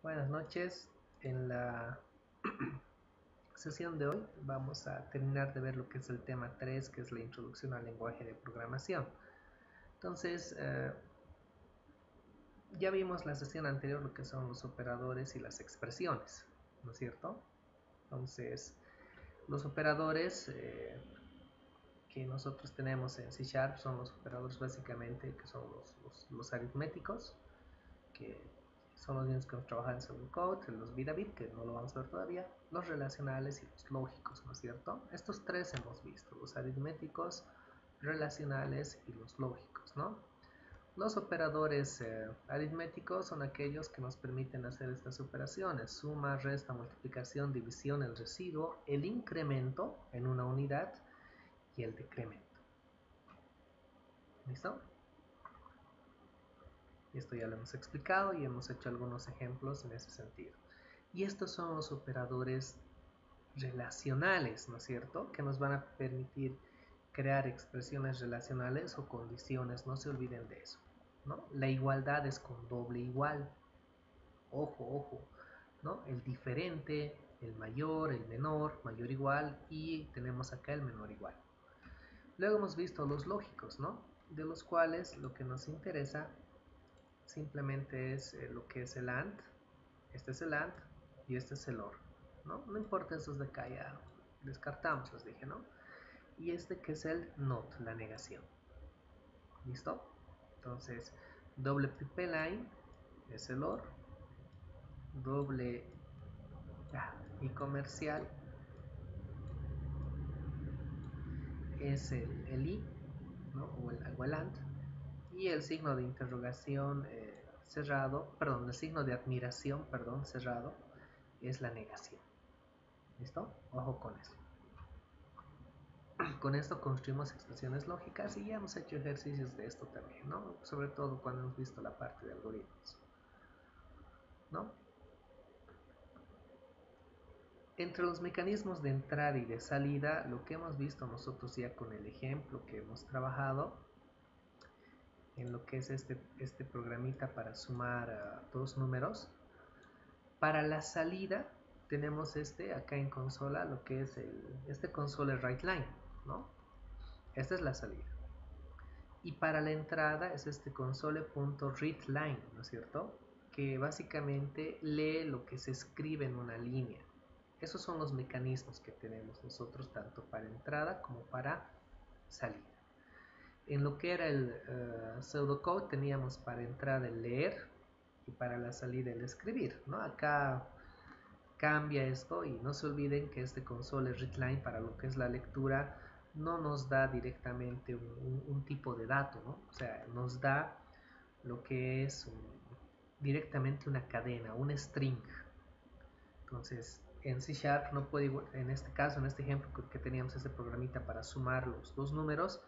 Buenas noches. En la sesión de hoy vamos a terminar de ver lo que es el tema 3, que es la introducción al lenguaje de programación. Entonces, ya vimos la sesión anterior lo que son los operadores y las expresiones, ¿no es cierto? Entonces, los operadores que nosotros tenemos en C# son los operadores básicamente que son los aritméticos, que son los mismos que hemos trabajado en pseudocode, los bit a bit, que no lo vamos a ver todavía, los relacionales y los lógicos, ¿no es cierto? Estos tres hemos visto, los aritméticos, relacionales y los lógicos, ¿no? Los operadores aritméticos son aquellos que nos permiten hacer estas operaciones: suma, resta, multiplicación, división, el residuo, el incremento en una unidad y el decremento. ¿Listo? Esto ya lo hemos explicado y hemos hecho algunos ejemplos en ese sentido. Y estos son los operadores relacionales, ¿no es cierto?, que nos van a permitir crear expresiones relacionales o condiciones. No se olviden de eso, ¿no? La igualdad es con doble igual. Ojo, ojo, ¿no? El diferente, el mayor, el menor, mayor igual, y tenemos acá el menor igual. Luego hemos visto los lógicos, ¿no?, de los cuales lo que nos interesa simplemente es lo que es el AND. Este es el AND y este es el OR, ¿no? No importa esos de acá, ya descartamos, les dije, ¿no? Y este que es el NOT, la negación. ¿Listo? Entonces, doble line es el OR, doble y comercial es el I, ¿no?, o el AND, y el signo de interrogación cerrado, perdón, el signo de admiración, perdón, cerrado, es la negación. ¿Listo? Ojo con eso. Con esto construimos expresiones lógicas y ya hemos hecho ejercicios de esto también, ¿no? Sobre todo cuando hemos visto la parte de algoritmos, ¿no? Entre los mecanismos de entrada y de salida, lo que hemos visto nosotros ya con el ejemplo que hemos trabajado en lo que es este programita para sumar dos números. Para la salida tenemos acá en consola, lo que es este console write line, ¿no? Esta es la salida. Y para la entrada es este console.readLine, ¿no es cierto?, que básicamente lee lo que se escribe en una línea. Esos son los mecanismos que tenemos nosotros tanto para entrada como para salida. En lo que era el pseudocode teníamos para entrada el leer y para la salida el escribir, ¿no? Acá cambia esto y no se olviden que este console readLine para lo que es la lectura no nos da directamente un tipo de dato, ¿no? O sea, nos da lo que es directamente una cadena, un string. Entonces, en C# no puede, en este caso, en este ejemplo que teníamos este programita para sumar los dos números,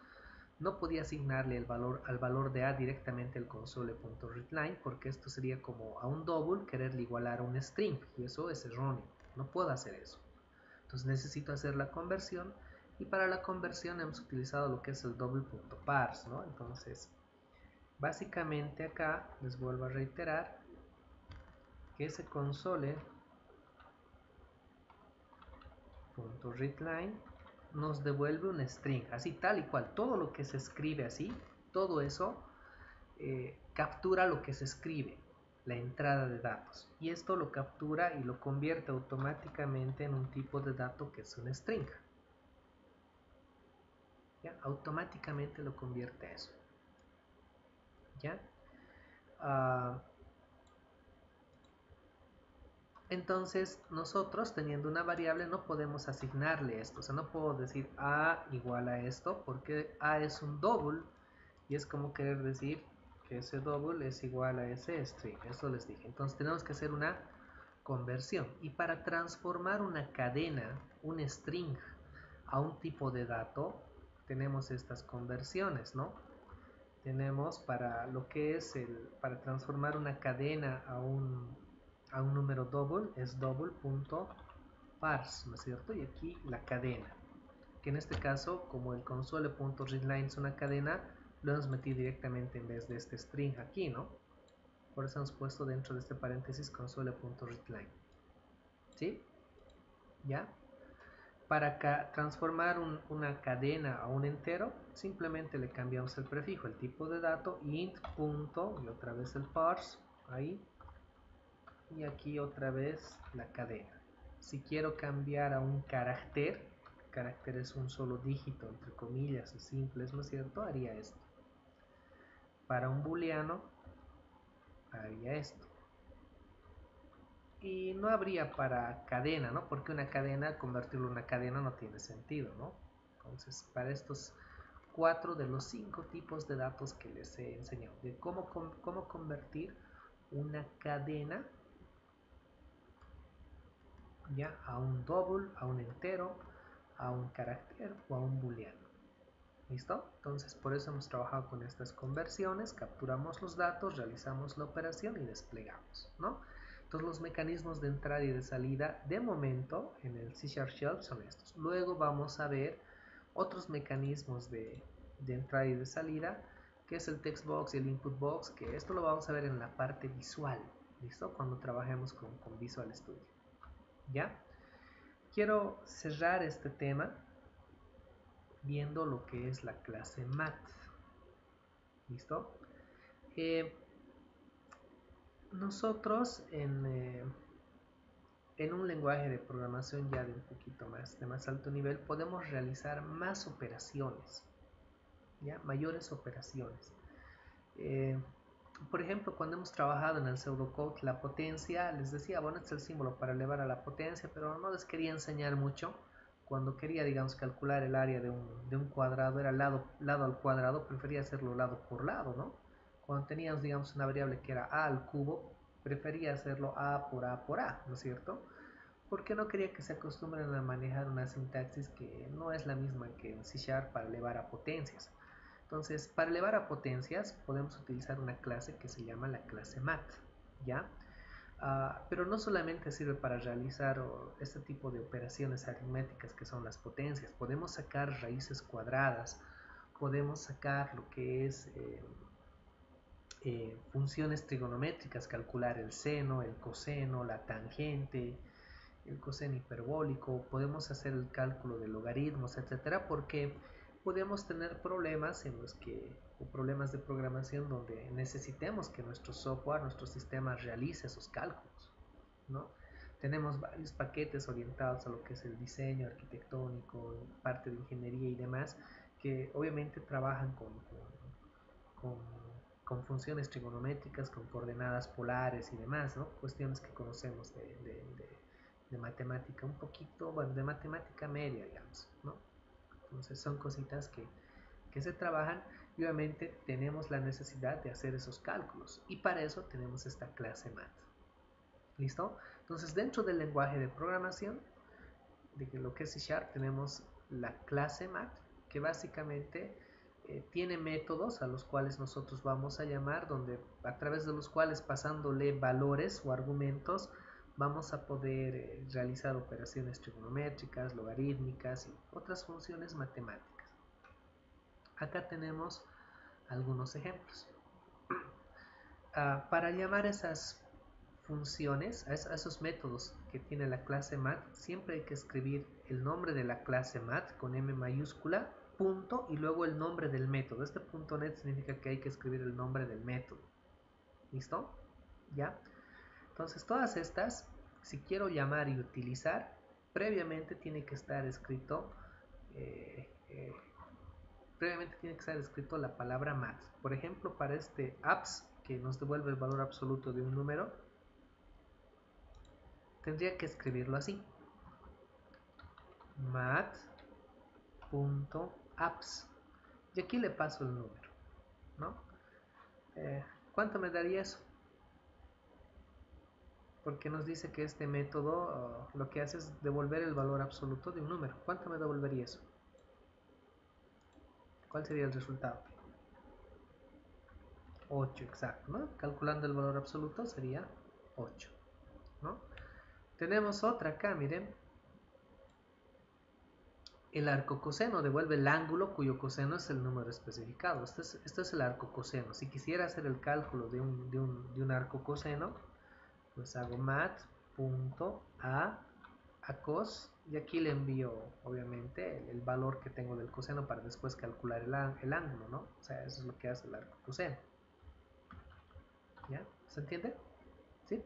no podía asignarle el valor al valor de A directamente el console.readLine, porque esto sería como a un double quererle igualar a un string, y eso es erróneo, no puedo hacer eso. Entonces necesito hacer la conversión, y para la conversión hemos utilizado lo que es el double.parse, ¿no? Entonces, básicamente acá les vuelvo a reiterar que ese console.readLine nos devuelve un string, así tal y cual, todo lo que se escribe así, todo eso captura lo que se escribe, la entrada de datos, y esto lo captura y lo convierte automáticamente en un tipo de dato que es un string. ¿Ya? Automáticamente lo convierte a eso. ¿Ya? Entonces nosotros, teniendo una variable, no podemos asignarle esto. O sea, no puedo decir A igual a esto, porque A es un double y es como querer decir que ese double es igual a ese string. Eso les dije. Entonces tenemos que hacer una conversión, y para transformar una cadena, un string, a un tipo de dato, tenemos estas conversiones, ¿no? Tenemos para lo que es para transformar una cadena a un número double, es double.parse, ¿no es cierto? Y aquí la cadena, que en este caso, como el console.readLine es una cadena, lo hemos metido directamente en vez de este string aquí, ¿no? Por eso hemos puesto dentro de este paréntesis console.readline. ¿Sí? ¿Ya? Para transformar una cadena a un entero, simplemente le cambiamos el prefijo, el tipo de dato, int punto, y otra vez el parse, ahí, y aquí otra vez la cadena. Si quiero cambiar a un carácter es un solo dígito, entre comillas, simples, ¿no es cierto? Haría esto. Para un booleano, haría esto. Y no habría para cadena, ¿no? Porque una cadena, convertirlo en una cadena no tiene sentido, ¿no? Entonces, para estos 4 de los 5 tipos de datos que les he enseñado, de cómo convertir una cadena ya a un double, a un entero, a un carácter o a un booleano. ¿Listo? Entonces, por eso hemos trabajado con estas conversiones, capturamos los datos, realizamos la operación y desplegamos, ¿no? Entonces, los mecanismos de entrada y de salida, de momento, en el C# Shell son estos. Luego vamos a ver otros mecanismos de entrada y de salida, que es el text box y el input box, que esto lo vamos a ver en la parte visual, ¿listo? Cuando trabajemos con Visual Studio, ¿ya? Quiero cerrar este tema viendo lo que es la clase math. ¿Listo? Nosotros en un lenguaje de programación ya de un poquito más, de más alto nivel, podemos realizar más operaciones, ¿ya? Mayores operaciones. Por ejemplo, cuando hemos trabajado en el pseudocode, la potencia, les decía, bueno, este es el símbolo para elevar a la potencia, pero no les quería enseñar mucho. Cuando quería, digamos, calcular el área de un cuadrado, era lado al cuadrado, prefería hacerlo lado por lado, ¿no? Cuando teníamos, digamos, una variable que era a al cubo, prefería hacerlo a por a por a, ¿no es cierto? Porque no quería que se acostumbren a manejar una sintaxis que no es la misma que en C# para elevar a potencias. Entonces, para elevar a potencias podemos utilizar una clase que se llama la clase math, ¿ya? Pero no solamente sirve para realizar este tipo de operaciones aritméticas que son las potencias. Podemos sacar raíces cuadradas, podemos sacar lo que es funciones trigonométricas, calcular el seno, el coseno, la tangente, el coseno hiperbólico, podemos hacer el cálculo de logaritmos, etcétera, porque podemos tener problemas en los que, o problemas de programación donde necesitemos que nuestro software, nuestro sistema realice esos cálculos, ¿no? Tenemos varios paquetes orientados a lo que es el diseño arquitectónico, parte de ingeniería y demás, que obviamente trabajan con, con funciones trigonométricas, con coordenadas polares y demás, ¿no? Cuestiones que conocemos de matemática un poquito, bueno, de matemática media, digamos, ¿no? Entonces son cositas que se trabajan y obviamente tenemos la necesidad de hacer esos cálculos y para eso tenemos esta clase math. ¿Listo? Entonces dentro del lenguaje de programación, de lo que es C# tenemos la clase math que básicamente tiene métodos a los cuales nosotros vamos a llamar, donde a través de los cuales pasándole valores o argumentos vamos a poder realizar operaciones trigonométricas, logarítmicas y otras funciones matemáticas. Acá tenemos algunos ejemplos. Para llamar esas funciones, a esos métodos que tiene la clase math, siempre hay que escribir el nombre de la clase math con M mayúscula, punto y luego el nombre del método. Este punto net significa que hay que escribir el nombre del método. ¿Listo? ¿Ya? Entonces todas estas, si quiero llamar y utilizar, previamente tiene que estar escrito la palabra math. Por ejemplo, para este apps que nos devuelve el valor absoluto de un número, tendría que escribirlo así: math.apps, y aquí le paso el número, ¿no? ¿Cuánto me daría eso? Porque nos dice que este método lo que hace es devolver el valor absoluto de un número. ¿Cuánto me devolvería eso? ¿Cuál sería el resultado? 8, exacto, ¿no? Calculando el valor absoluto sería 8, ¿no? Tenemos otra acá, miren. El arco coseno devuelve el ángulo cuyo coseno es el número especificado. Este es el arco coseno. Si quisiera hacer el cálculo de un arco coseno, pues hago mat.a cos y aquí le envío obviamente el valor que tengo del coseno para después calcular el ángulo, ¿no? O sea, eso es lo que hace el arco coseno. ¿Ya? ¿Se entiende? ¿Sí?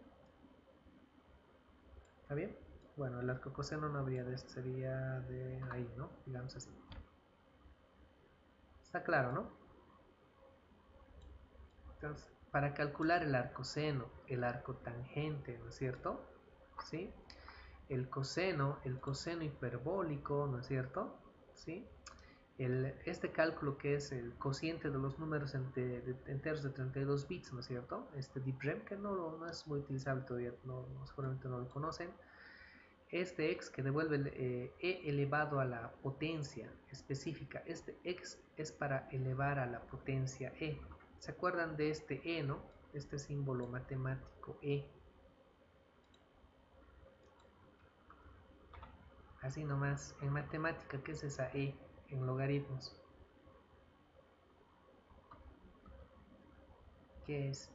¿Está bien? Bueno, el arco coseno no habría de esto, sería de ahí, ¿no? Digamos así. Está claro, ¿no? Entonces, para calcular el arcoseno, el arco tangente, ¿no es cierto? ¿Sí? El coseno hiperbólico, ¿no es cierto? ¿Sí? Este cálculo que es el cociente de los números enteros de 32 bits, ¿no es cierto? Este DIPREM, que no es muy utilizable todavía, seguramente no lo conocen. Este x que devuelve e elevado a la potencia específica. Este x es para elevar a la potencia e. ¿Se acuerdan de este e, no? Este símbolo matemático e. Así nomás. En matemática, ¿qué es esa e? En logaritmos. ¿Qué es?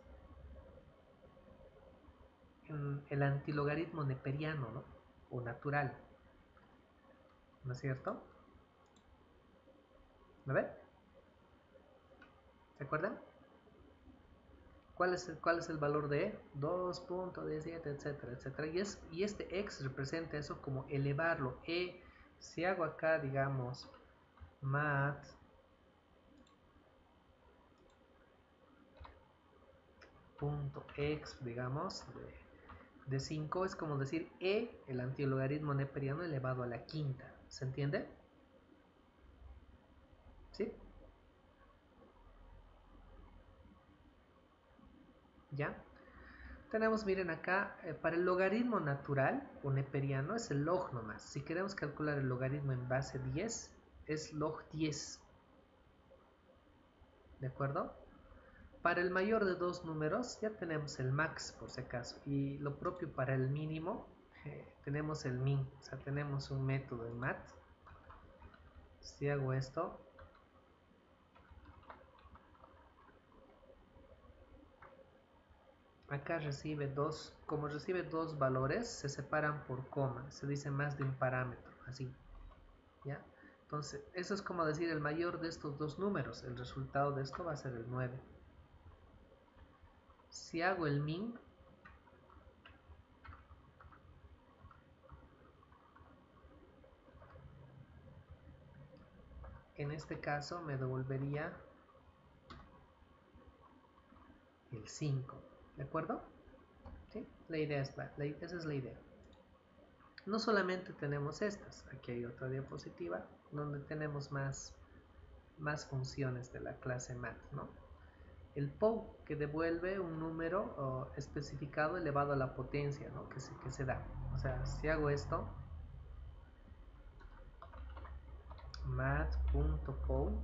El antilogaritmo neperiano, ¿no? O natural. ¿No es cierto? ¿Lo ven? ¿Se acuerdan? ¿Cuál es el valor de e? 2.17, etcétera, etcétera. Y este x representa eso como elevarlo. Si hago acá, digamos, mat punto x, digamos, de 5 es como decir el antilogaritmo neperiano elevado a la quinta. ¿Se entiende? ¿Sí? ¿Ya? Tenemos, miren acá, para el logaritmo natural o neperiano es el log nomás. Si queremos calcular el logaritmo en base 10, es log 10. ¿De acuerdo? Para el mayor de dos números ya tenemos el max por si acaso. Y lo propio para el mínimo, tenemos el min. O sea, tenemos un método en mat. Si hago esto, acá recibe dos, como recibe dos valores, se separan por coma, se dice más de un parámetro, así, ¿ya? Entonces, eso es como decir el mayor de estos dos números, el resultado de esto va a ser el 9. Si hago el min, en este caso me devolvería el 5, ¿de acuerdo? ¿Sí? La idea esa es la idea. No solamente tenemos estas, aquí hay otra diapositiva donde tenemos más funciones de la clase mat, ¿no? El POW que devuelve un número especificado elevado a la potencia, ¿no? que se da. O sea, si hago esto, mat.pow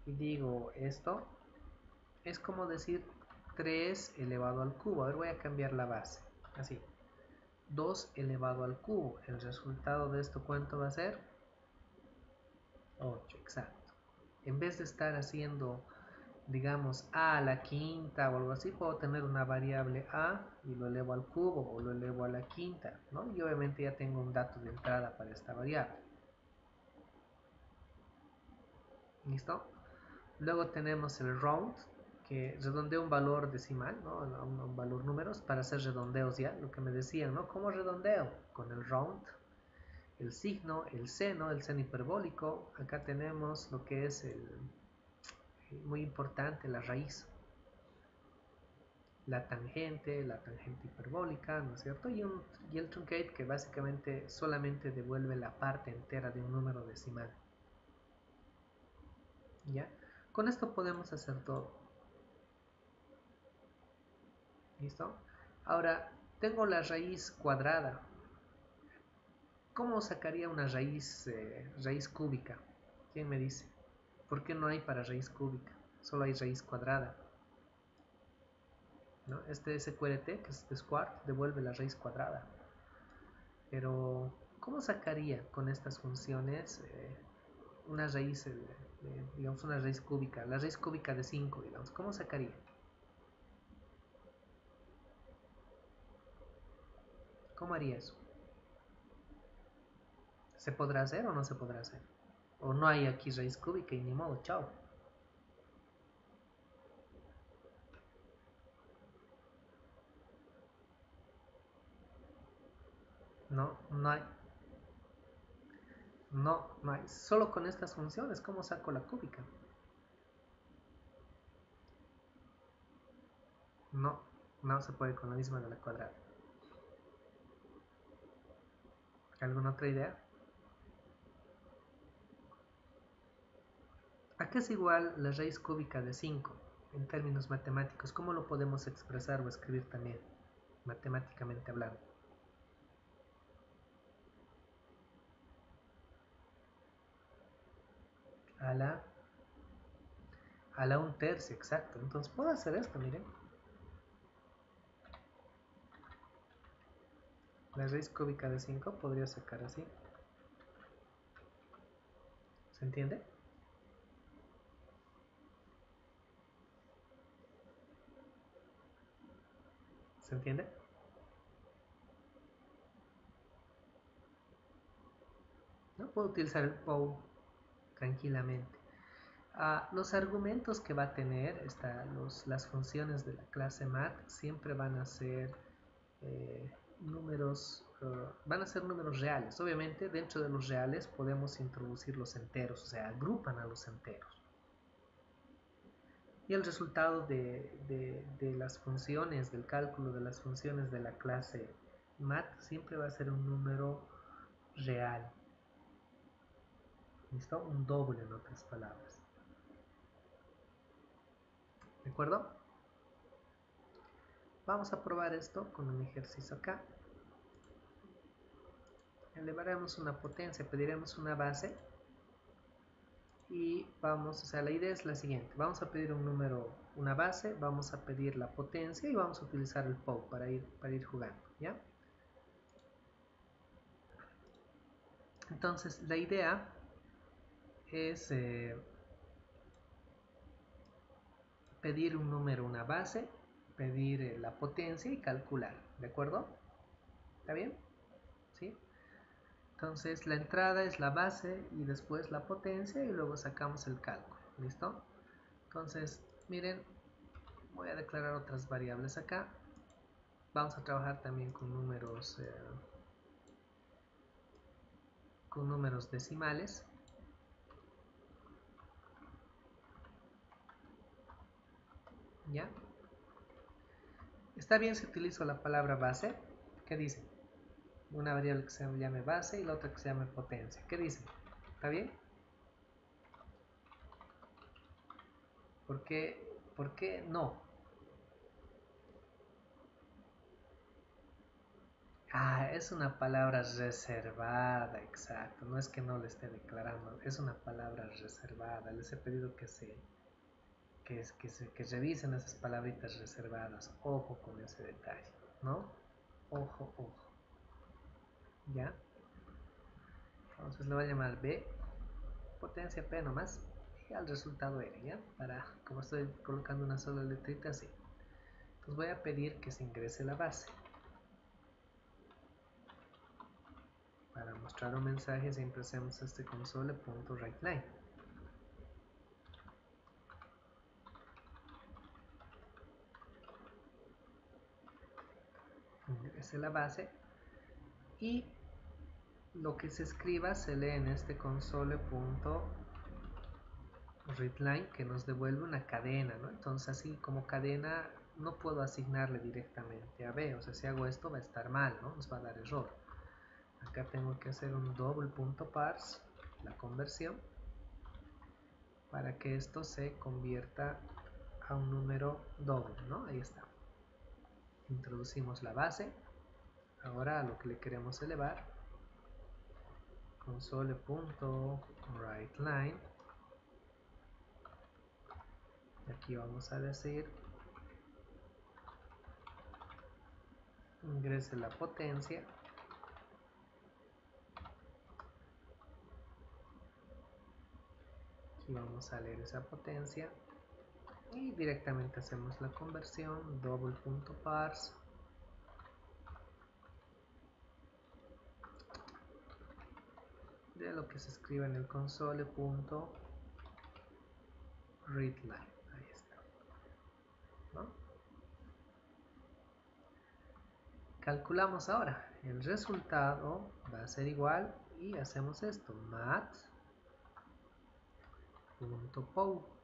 y digo esto, es como decir 3 elevado al cubo. A ver, voy a cambiar la base, así. 2 elevado al cubo. El resultado de esto, ¿cuánto va a ser? 8, exacto. En vez de estar haciendo, digamos, a la quinta o algo así, puedo tener una variable a y lo elevo al cubo o lo elevo a la quinta, ¿no? Y obviamente ya tengo un dato de entrada para esta variable. ¿Listo? Luego tenemos el round, que redondea un valor decimal, ¿no? Un valor números para hacer redondeos ya, lo que me decían, ¿no? ¿Cómo redondeo? Con el round, el signo, el seno hiperbólico. Acá tenemos lo que es muy importante, la raíz, la tangente hiperbólica, ¿no es cierto? Y el truncate, que básicamente solamente devuelve la parte entera de un número decimal. ¿Ya? Con esto podemos hacer todo. ¿Listo? Ahora, tengo la raíz cuadrada. ¿Cómo sacaría una raíz cúbica? ¿Quién me dice? ¿Por qué no hay para raíz cúbica? Solo hay raíz cuadrada, ¿no? Este SQRT, que es de Squart, devuelve la raíz cuadrada. Pero, ¿Cómo sacaría con estas funciones una raíz, digamos una raíz cúbica, la raíz cúbica de 5, digamos? ¿Cómo sacaría? ¿Cómo haría eso? ¿Se podrá hacer o no se podrá hacer? ¿O no hay aquí raíz cúbica y ni modo, chao? No, no hay. No, no hay. Solo con estas funciones, ¿cómo saco la cúbica? No, no se puede con la misma de la cuadrada. ¿Alguna otra idea? ¿A qué es igual la raíz cúbica de 5 en términos matemáticos? ¿Cómo lo podemos expresar o escribir también, matemáticamente hablando? A la 1/3, exacto. Entonces puedo hacer esto, miren. La raíz cúbica de 5 podría sacar así. ¿Se entiende? ¿Se entiende? ¿No? Puedo utilizar el POW tranquilamente. Los argumentos que va a tener las funciones de la clase mat siempre van a ser van a ser números reales. Obviamente dentro de los reales podemos introducir los enteros, o sea, agrupan a los enteros. Y el resultado de las funciones, del cálculo de las funciones de la clase mat siempre va a ser un número real. ¿Listo? Un doble, en otras palabras. ¿De acuerdo? Vamos a probar esto con un ejercicio acá. Elevaremos una potencia, pediremos una base y vamos, o sea, la idea es la siguiente. Vamos a pedir un número, una base, vamos a pedir la potencia y vamos a utilizar el POW para ir jugando, ¿ya? Entonces, la idea es pedir un número, una base, pedir la potencia y calcular, ¿de acuerdo? ¿Está bien? ¿Sí? Entonces la entrada es la base y después la potencia y luego sacamos el cálculo, ¿listo? Entonces, miren, voy a declarar otras variables acá. Vamos a trabajar también con números decimales. ¿Ya? Está bien si utilizo la palabra base. ¿Qué dice? Una variable que se llame base y la otra que se llame potencia. ¿Qué dice? ¿Está bien? ¿Por qué no? Es una palabra reservada, exacto. No es que no le esté declarando, es una palabra reservada. Les he pedido que revisen esas palabritas reservadas. Ojo con ese detalle, ¿no? Ojo, ojo. ¿Ya? Entonces le voy a llamar B, potencia P nomás, y al resultado R, ¿ya? Como estoy colocando una sola letrita, así. Entonces voy a pedir que se ingrese la base. Para mostrar un mensaje siempre hacemos este console.writeLine. Ingrese la base y lo que se escriba se lee en este console.readline que nos devuelve una cadena, ¿no? Entonces así como cadena no puedo asignarle directamente a B, o sea, si hago esto va a estar mal, ¿no? Nos va a dar error. Acá tengo que hacer un double.parse, la conversión, para que esto se convierta a un número doble, ¿no? Ahí está. Introducimos la base. Ahora a lo que le queremos elevar, console.writeLine. Aquí vamos a decir ingrese la potencia Aquí vamos a leer esa potencia y directamente hacemos la conversión, double.parse de lo que se escribe en el console.readline. Ahí está, ¿no? Calculamos ahora, el resultado va a ser igual y hacemos esto, mat.pow.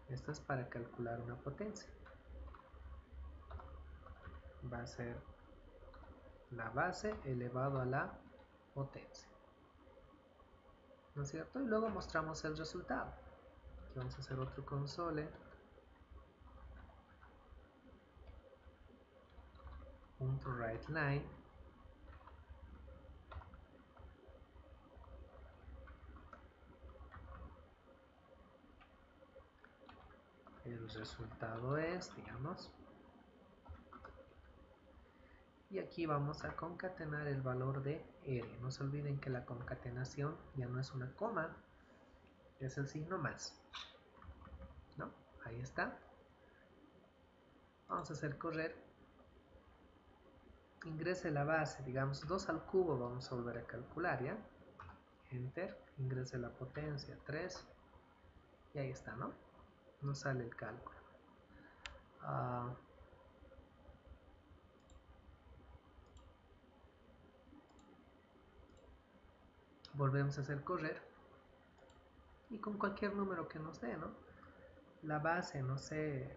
Esto es para calcular una potencia. Va a ser la base elevado a la potencia, ¿no es cierto? Y luego mostramos el resultado. Aquí vamos a hacer otro console.writeLine. El resultado es, digamos, y aquí vamos a concatenar el valor de R. No se olviden que la concatenación ya no es una coma, es el signo más, ¿no? Ahí está. Vamos a hacer correr. Ingrese la base, digamos 2 al cubo, vamos a volver a calcular, ¿ya? Enter, ingrese la potencia 3 y ahí está, ¿no? Nos sale el cálculo. Volvemos a hacer correr y con cualquier número que nos dé, ¿no? La base, no sé,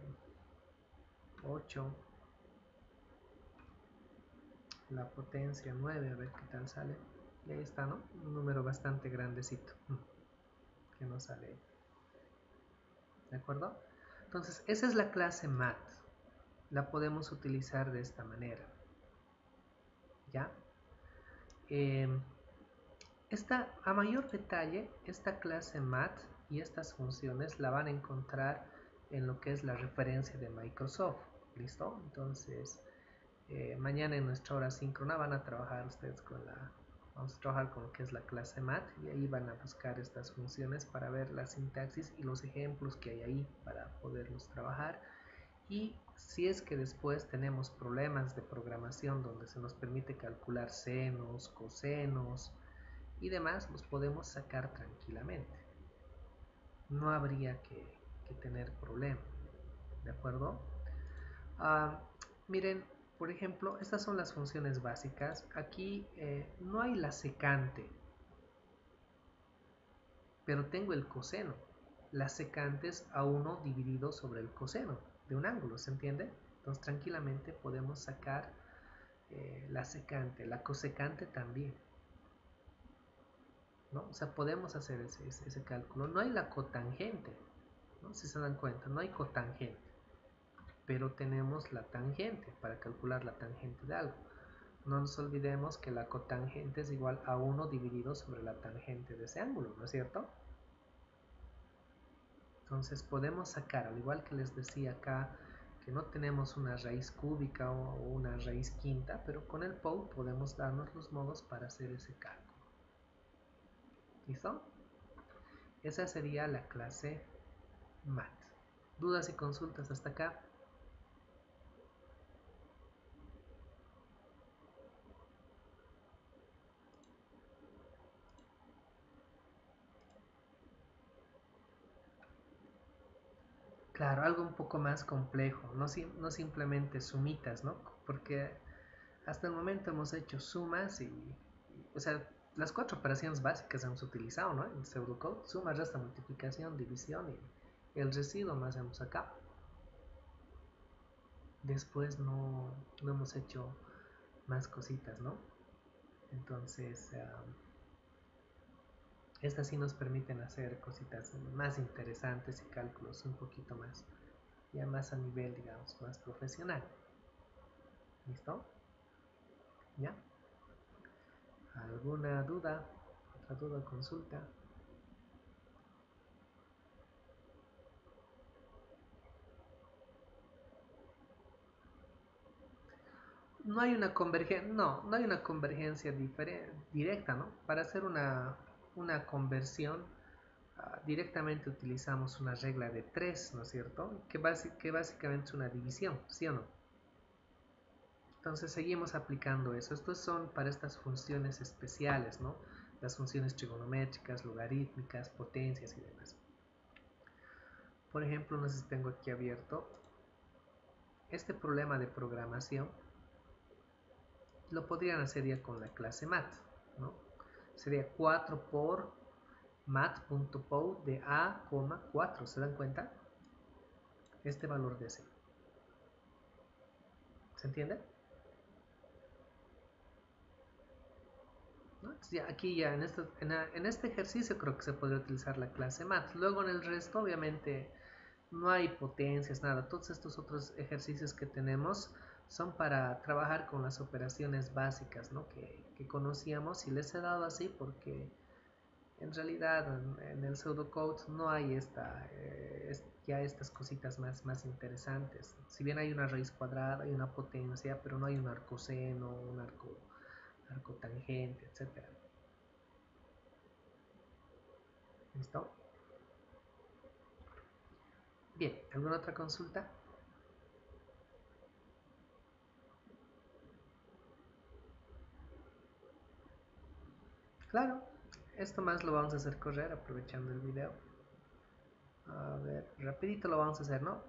8, la potencia 9, a ver qué tal sale. Y ahí está, ¿no? Un número bastante grandecito que nos sale. ¿De acuerdo? Entonces, esa es la clase mat. La podemos utilizar de esta manera. ¿Ya? A mayor detalle, esta clase mat y estas funciones la van a encontrar en lo que es la referencia de Microsoft. ¿Listo? Entonces, mañana en nuestra hora síncrona van a trabajar ustedes vamos a trabajar con lo que es la clase mat y ahí van a buscar estas funciones para ver la sintaxis y los ejemplos que hay ahí para poderlos trabajar. Y si es que después tenemos problemas de programación donde se nos permite calcular senos, cosenos y demás, los podemos sacar tranquilamente. No habría que tener problema. ¿De acuerdo? Miren, por ejemplo, estas son las funciones básicas. Aquí no hay la secante, pero tengo el coseno. La secante es A1 dividido sobre el coseno de un ángulo, ¿se entiende? Entonces tranquilamente podemos sacar la secante, la cosecante también, ¿no? O sea, podemos hacer ese cálculo. No hay la cotangente, ¿no? Si se dan cuenta, no hay cotangente, pero tenemos la tangente para calcular la tangente de algo. No nos olvidemos que la cotangente es igual a 1 dividido sobre la tangente de ese ángulo, ¿no es cierto? Entonces podemos sacar, al igual que les decía acá, que no tenemos una raíz cúbica o una raíz quinta, pero con el POW podemos darnos los modos para hacer ese cálculo. ¿Listo? Esa sería la clase mat. ¿Dudas y consultas hasta acá? Claro, algo un poco más complejo, no simplemente sumitas, ¿no? Porque hasta el momento hemos hecho sumas o sea, las 4 operaciones básicas hemos utilizado, ¿no? En pseudocode, suma, resta, multiplicación, división y el residuo más hemos sacado. Después no hemos hecho más cositas, ¿no? Entonces, estas sí nos permiten hacer cositas más interesantes y cálculos un poquito más, ya más a nivel, digamos, más profesional. ¿Listo? ¿Ya? ¿Alguna duda? ¿Otra duda o consulta? No hay una convergencia, no hay una convergencia directa, ¿no? Para hacer una conversión directamente utilizamos una regla de 3, ¿no es cierto? Que básicamente es una división, ¿sí o no? Entonces seguimos aplicando eso. Estos son para estas funciones especiales, ¿no? Las funciones trigonométricas, logarítmicas, potencias y demás. Por ejemplo, no sé si tengo aquí abierto este problema de programación. Lo podrían hacer ya con la clase mat, ¿no? Sería 4 por mat.pow de a, 4. ¿Se dan cuenta? Este valor de c. ¿Se entiende? ¿No? Ya, aquí ya en este ejercicio creo que se podría utilizar la clase mat. Luego en el resto obviamente no hay potencias, nada. Todos estos otros ejercicios que tenemos son para trabajar con las operaciones básicas, ¿no? que conocíamos, y les he dado así porque en realidad en el pseudocode no hay ya estas cositas más interesantes. Si bien hay una raíz cuadrada, hay una potencia, pero no hay un arco seno, un arco tangente, etc. ¿Listo? Bien, ¿alguna otra consulta? Claro, esto más lo vamos a hacer correr aprovechando el video. A ver, rapidito lo vamos a hacer, ¿no?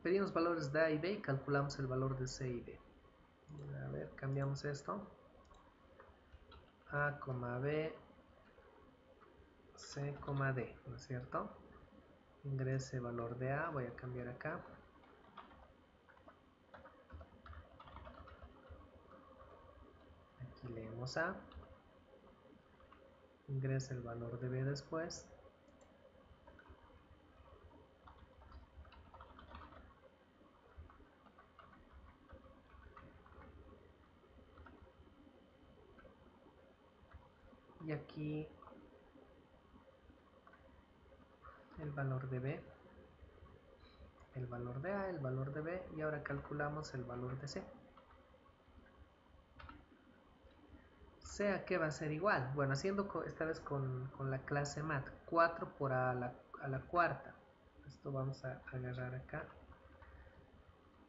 Pedimos valores de A y B y calculamos el valor de C y D. A ver, cambiamos esto. A, B, C, D, ¿no es cierto? Ingrese valor de A, voy a cambiar acá. Aquí leemos A. Ingrese el valor de B después. Y aquí el valor de B, el valor de A, el valor de B, y ahora calculamos el valor de C. C a qué va a ser igual. Bueno, haciendo esta vez con la clase mat, 4 por A a la cuarta. Esto vamos a agarrar acá.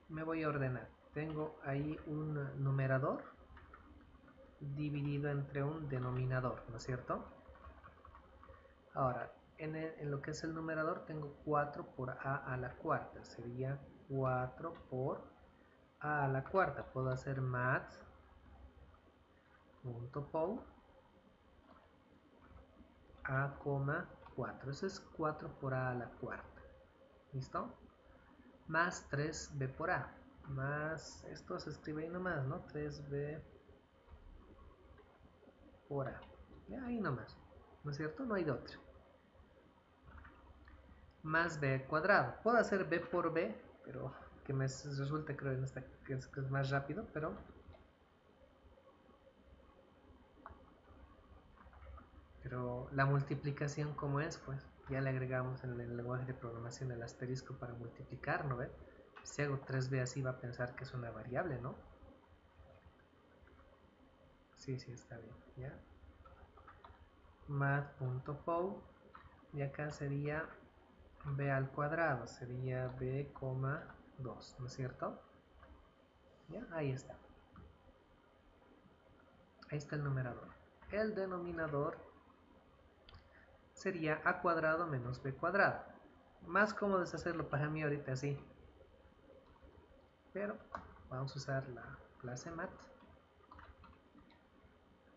Me voy a ordenar. Tengo ahí un numerador dividido entre un denominador, ¿no es cierto? Ahora, en lo que es el numerador tengo 4 por a la cuarta. Sería 4 por a la cuarta. Puedo hacer mat.pow a, 4. Eso es 4 por a la cuarta. ¿Listo? Más 3b por a. Más, esto se escribe ahí nomás, ¿no? 3b por a. Ya ahí nomás. ¿No es cierto? No hay de otra. Más b cuadrado. Puedo hacer b por b, pero que me resulta, creo, en esta que es más rápido, pero la multiplicación, ¿cómo es? Pues ya le agregamos en el lenguaje de programación el asterisco para multiplicar, ¿no ve? Si hago 3b así va a pensar que es una variable, ¿no? Sí, está bien, ¿ya? Math.pow, y acá sería b al cuadrado, sería b, 2, ¿no es cierto? ¿Ya? Ahí está. Ahí está el numerador. El denominador sería a cuadrado menos b cuadrado. Más cómodo es hacerlo para mí ahorita así. Pero vamos a usar la clase mat.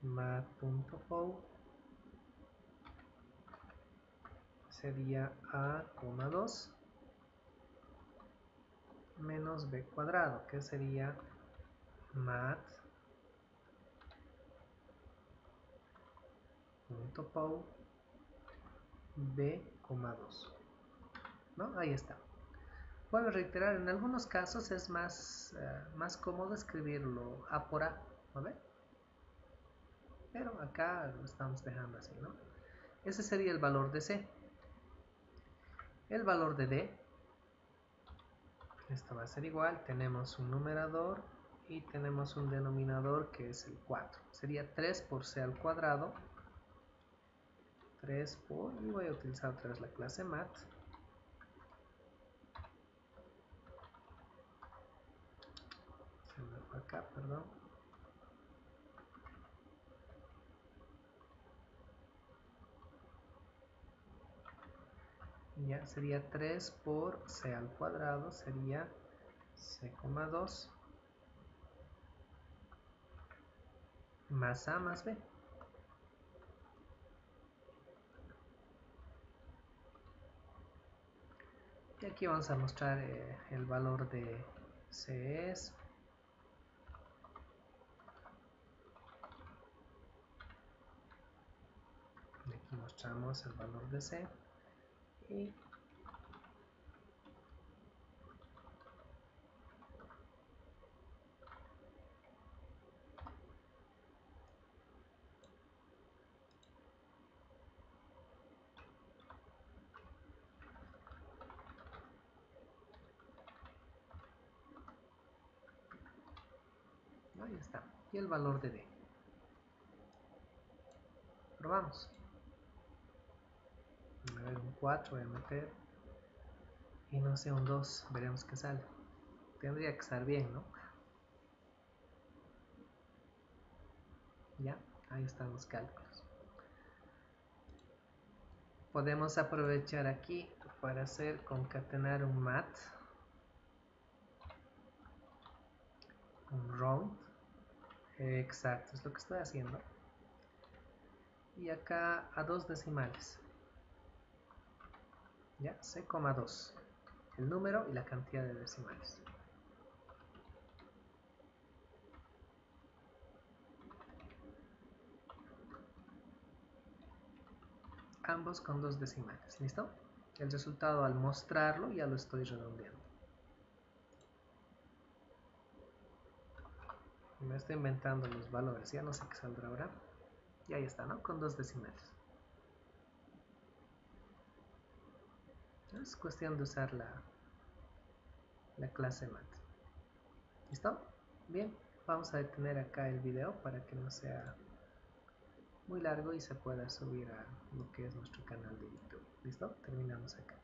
Mat.pow sería a, 2 menos b cuadrado, que sería mat.pow b, 2. ¿No? Ahí está. Puedo reiterar, en algunos casos es más cómodo escribirlo a por a, ¿no ve? Pero acá lo estamos dejando así, ¿no? Ese sería el valor de C. El valor de D, esto va a ser igual, tenemos un numerador y tenemos un denominador que es el 4. Sería 3 por C al cuadrado 3 por, y voy a utilizar otra vez la clase mat. Se me fue acá, perdón. Ya sería 3 por c al cuadrado, sería c,2 más a más b. Y aquí vamos a mostrar el valor de c es. Aquí mostramos el valor de c. Y ahí está. Y el valor de d. Probamos. A ver, un 4 voy a meter. Y no sé, un 2. Veremos qué sale. Tendría que estar bien, ¿no? Ya, ahí están los cálculos. Podemos aprovechar aquí para hacer concatenar un mat, un round. Exacto, es lo que estoy haciendo. Y acá a 2 decimales. Ya, c,2. El número y la cantidad de decimales. Ambos con 2 decimales. ¿Listo? El resultado al mostrarlo ya lo estoy redondeando. Me estoy inventando los valores, ya no sé qué saldrá ahora. Y ahí está, ¿no? Con 2 decimales. Es cuestión de usar la clase mat. ¿Listo? Bien, vamos a detener acá el video para que no sea muy largo y se pueda subir a lo que es nuestro canal de YouTube. ¿Listo? Terminamos acá.